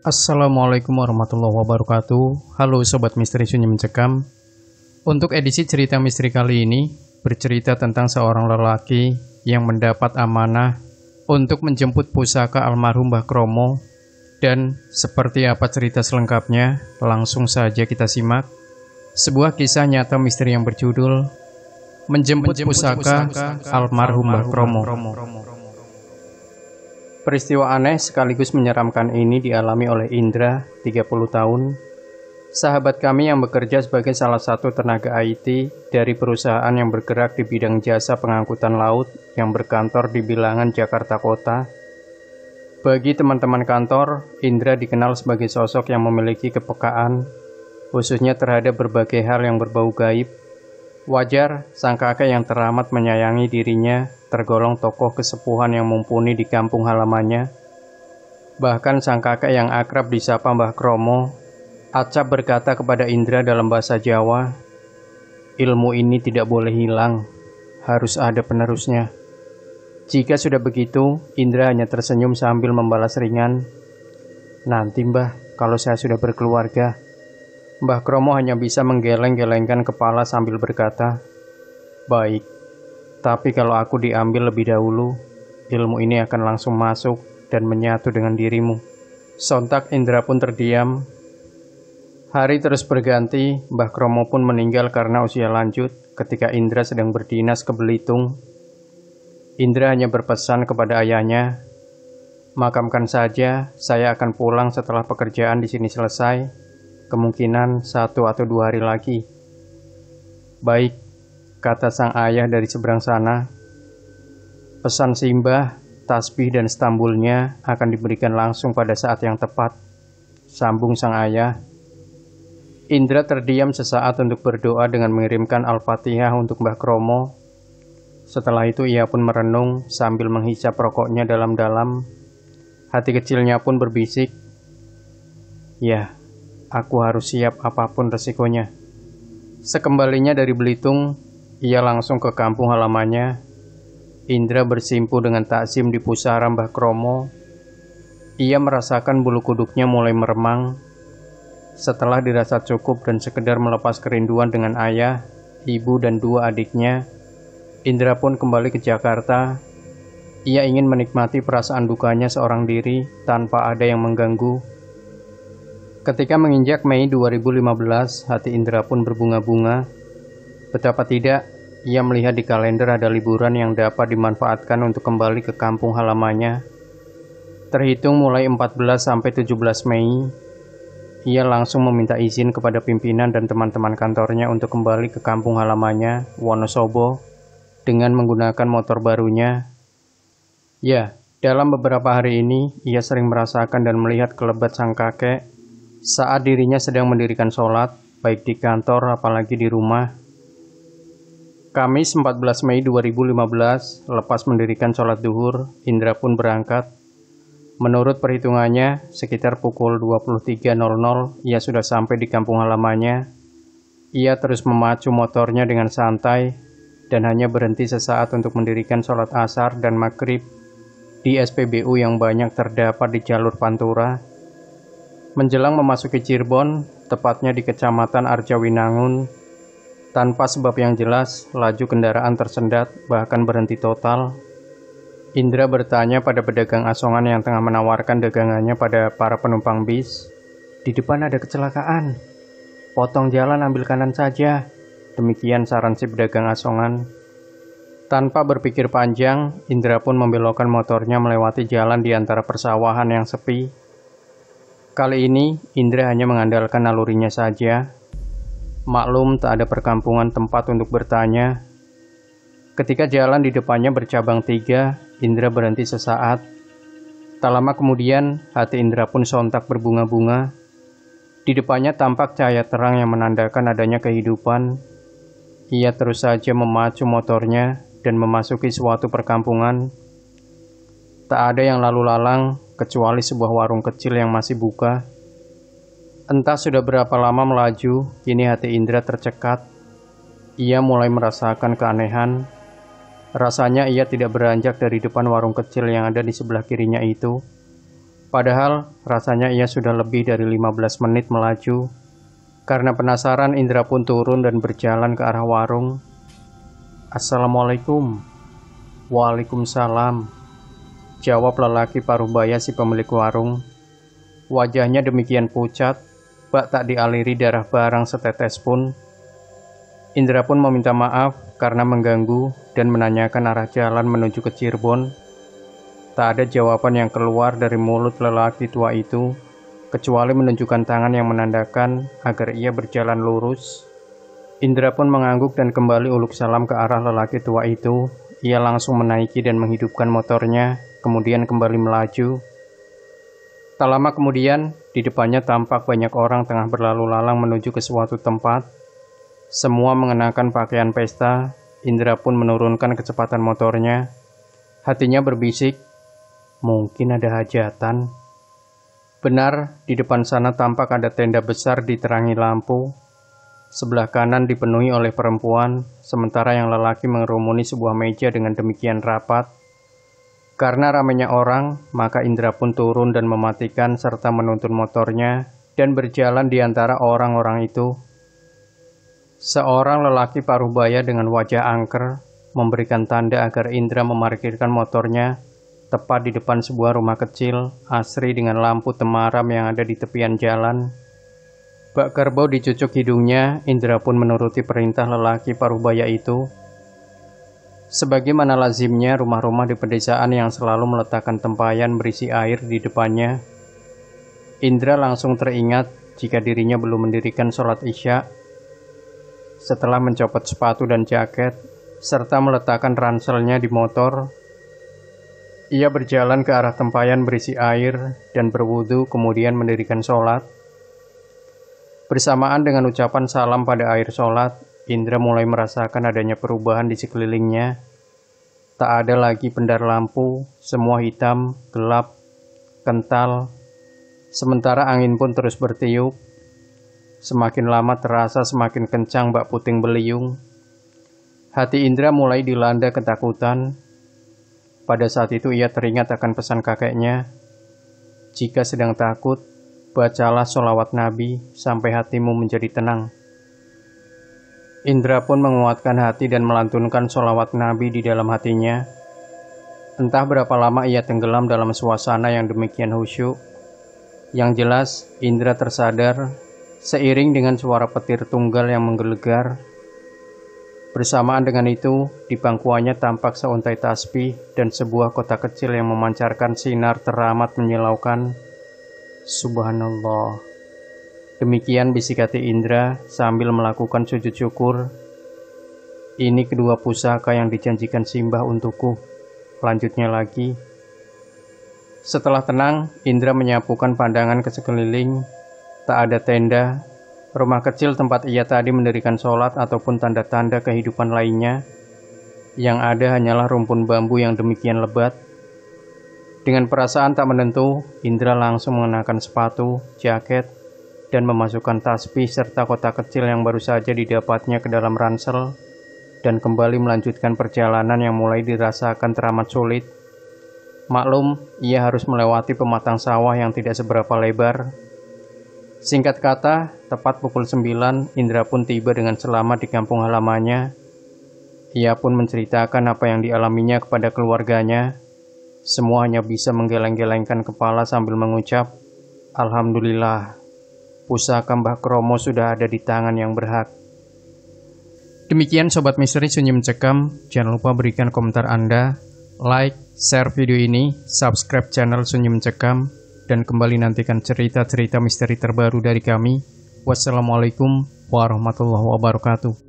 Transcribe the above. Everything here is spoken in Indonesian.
Assalamualaikum warahmatullahi wabarakatuh. Halo Sobat Misteri Sunyi Mencekam. Untuk edisi cerita misteri kali ini, bercerita tentang seorang lelaki yang mendapat amanah untuk menjemput pusaka almarhum Mbah Kromo. Dan seperti apa cerita selengkapnya, langsung saja kita simak. Sebuah kisah nyata misteri yang berjudul Menjemput Pusaka Almarhum Mbah Kromo. Peristiwa aneh sekaligus menyeramkan ini dialami oleh Indra, 30 tahun, sahabat kami yang bekerja sebagai salah satu tenaga IT dari perusahaan yang bergerak di bidang jasa pengangkutan laut yang berkantor di bilangan Jakarta Kota. Bagi teman-teman kantor, Indra dikenal sebagai sosok yang memiliki kepekaan, khususnya terhadap berbagai hal yang berbau gaib. Wajar, sang kakek yang teramat menyayangi dirinya tergolong tokoh kesepuhan yang mumpuni di kampung halamannya. Bahkan sang kakek yang akrab disapa Mbah Kromo, acap berkata kepada Indra dalam bahasa Jawa, "Ilmu ini tidak boleh hilang, harus ada penerusnya." Jika sudah begitu, Indra hanya tersenyum sambil membalas ringan, "Nanti Mbah, kalau saya sudah berkeluarga." Mbah Kromo hanya bisa menggeleng-gelengkan kepala sambil berkata, "Baik, tapi kalau aku diambil lebih dahulu, ilmu ini akan langsung masuk dan menyatu dengan dirimu." Sontak Indra pun terdiam. Hari terus berganti, Mbah Kromo pun meninggal karena usia lanjut ketika Indra sedang berdinas ke Belitung. Indra hanya berpesan kepada ayahnya, "Makamkan saja, saya akan pulang setelah pekerjaan di sini selesai. Kemungkinan 1 atau 2 hari lagi." "Baik," kata sang ayah dari seberang sana. "Pesan simbah, tasbih dan stambulnya akan diberikan langsung pada saat yang tepat," sambung sang ayah. Indra terdiam sesaat untuk berdoa dengan mengirimkan Al-Fatihah untuk Mbah Kromo. Setelah itu ia pun merenung sambil menghisap rokoknya dalam-dalam. Hati kecilnya pun berbisik, "Ya, aku harus siap apapun resikonya." Sekembalinya dari Belitung, ia langsung ke kampung halamannya. Indra bersimpu dengan takzim di pusara Mbah Kromo. Ia merasakan bulu kuduknya mulai meremang. Setelah dirasa cukup dan sekedar melepas kerinduan dengan ayah, ibu dan 2 adiknya, Indra pun kembali ke Jakarta. Ia ingin menikmati perasaan dukanya seorang diri tanpa ada yang mengganggu. Ketika menginjak Mei 2015, hati Indra pun berbunga-bunga. Betapa tidak, ia melihat di kalender ada liburan yang dapat dimanfaatkan untuk kembali ke kampung halamannya. Terhitung mulai 14 sampai 17 Mei, ia langsung meminta izin kepada pimpinan dan teman-teman kantornya untuk kembali ke kampung halamannya, Wonosobo, dengan menggunakan motor barunya. Ya, dalam beberapa hari ini, ia sering merasakan dan melihat kelebat sang kakek saat dirinya sedang mendirikan sholat, baik di kantor apalagi di rumah. Kamis 14 Mei 2015, lepas mendirikan sholat duhur, Indra pun berangkat. Menurut perhitungannya, sekitar pukul 23.00 ia sudah sampai di kampung halamannya. Ia terus memacu motornya dengan santai dan hanya berhenti sesaat untuk mendirikan sholat asar dan maghrib di SPBU yang banyak terdapat di jalur Pantura. Menjelang memasuki Cirebon, tepatnya di Kecamatan Arjawinangun, tanpa sebab yang jelas, laju kendaraan tersendat, bahkan berhenti total. Indra bertanya pada pedagang asongan yang tengah menawarkan dagangannya pada para penumpang bis, "Di depan ada kecelakaan. Potong jalan, ambil kanan saja." Demikian saran si pedagang asongan. Tanpa berpikir panjang, Indra pun membelokkan motornya melewati jalan di antara persawahan yang sepi. Kali ini, Indra hanya mengandalkan nalurinya saja. Maklum tak ada perkampungan tempat untuk bertanya. Ketika jalan di depannya bercabang 3, Indra berhenti sesaat. Tak lama kemudian, hati Indra pun sontak berbunga-bunga. Di depannya tampak cahaya terang yang menandakan adanya kehidupan. Ia terus saja memacu motornya dan memasuki suatu perkampungan. Tak ada yang lalu lalang, kecuali sebuah warung kecil yang masih buka. Entah sudah berapa lama melaju, kini hati Indra tercekat. Ia mulai merasakan keanehan. Rasanya ia tidak beranjak dari depan warung kecil yang ada di sebelah kirinya itu. Padahal rasanya ia sudah lebih dari 15 menit melaju. Karena penasaran, Indra pun turun dan berjalan ke arah warung. "Assalamualaikum." "Waalaikumsalam," jawab lelaki parubaya si pemilik warung. Wajahnya demikian pucat, bak tak dialiri darah barang setetes pun. Indra pun meminta maaf karena mengganggu dan menanyakan arah jalan menuju ke Cirebon. Tak ada jawaban yang keluar dari mulut lelaki tua itu, kecuali menunjukkan tangan yang menandakan agar ia berjalan lurus. Indra pun mengangguk dan kembali uluk salam ke arah lelaki tua itu. Ia langsung menaiki dan menghidupkan motornya, kemudian kembali melaju. Tak lama kemudian, di depannya tampak banyak orang tengah berlalu lalang menuju ke suatu tempat. Semua mengenakan pakaian pesta. Indra pun menurunkan kecepatan motornya. Hatinya berbisik, mungkin ada hajatan. Benar, di depan sana tampak ada tenda besar diterangi lampu. Sebelah kanan dipenuhi oleh perempuan, sementara yang lelaki mengerumuni sebuah meja dengan demikian rapat. Karena ramainya orang, maka Indra pun turun dan mematikan serta menuntun motornya dan berjalan di antara orang-orang itu. Seorang lelaki parubaya dengan wajah angker memberikan tanda agar Indra memarkirkan motornya tepat di depan sebuah rumah kecil asri dengan lampu temaram yang ada di tepian jalan. Bak kerbau dicucuk hidungnya, Indra pun menuruti perintah lelaki parubaya itu. Sebagaimana lazimnya rumah-rumah di pedesaan yang selalu meletakkan tempayan berisi air di depannya, Indra langsung teringat jika dirinya belum mendirikan sholat Isya. Setelah mencopot sepatu dan jaket, serta meletakkan ranselnya di motor, ia berjalan ke arah tempayan berisi air dan berwudu, kemudian mendirikan sholat. Bersamaan dengan ucapan salam pada air sholat, Indra mulai merasakan adanya perubahan di sekelilingnya. Tak ada lagi pendar lampu, semua hitam, gelap, kental. Sementara angin pun terus bertiup. Semakin lama terasa semakin kencang bak puting beliung. Hati Indra mulai dilanda ketakutan. Pada saat itu ia teringat akan pesan kakeknya. Jika sedang takut, bacalah sholawat Nabi sampai hatimu menjadi tenang. Indra pun menguatkan hati dan melantunkan sholawat Nabi di dalam hatinya. Entah berapa lama ia tenggelam dalam suasana yang demikian khusyuk. Yang jelas, Indra tersadar seiring dengan suara petir tunggal yang menggelegar. Bersamaan dengan itu, di pangkuannya tampak seuntai tasbih dan sebuah kotak kecil yang memancarkan sinar teramat menyilaukan. Subhanallah. Demikian bisik hati Indra sambil melakukan sujud syukur. Ini kedua pusaka yang dijanjikan Simbah untukku. Lanjutnya lagi. Setelah tenang, Indra menyapukan pandangan ke sekeliling. Tak ada tenda, rumah kecil tempat ia tadi mendirikan sholat ataupun tanda-tanda kehidupan lainnya. Yang ada hanyalah rumpun bambu yang demikian lebat. Dengan perasaan tak menentu, Indra langsung mengenakan sepatu, jaket, dan memasukkan tasbih serta kotak kecil yang baru saja didapatnya ke dalam ransel, dan kembali melanjutkan perjalanan yang mulai dirasakan teramat sulit. Maklum, ia harus melewati pematang sawah yang tidak seberapa lebar. Singkat kata, tepat pukul 9, Indra pun tiba dengan selamat di kampung halamannya. Ia pun menceritakan apa yang dialaminya kepada keluarganya. Semua hanya bisa menggeleng-gelengkan kepala sambil mengucap, "Alhamdulillah, pusaka Mbah Kromo sudah ada di tangan yang berhak." Demikian Sobat Misteri Sunyi Mencekam. Jangan lupa berikan komentar Anda, like, share video ini, subscribe channel Sunyi Mencekam, dan kembali nantikan cerita-cerita misteri terbaru dari kami. Wassalamualaikum warahmatullahi wabarakatuh.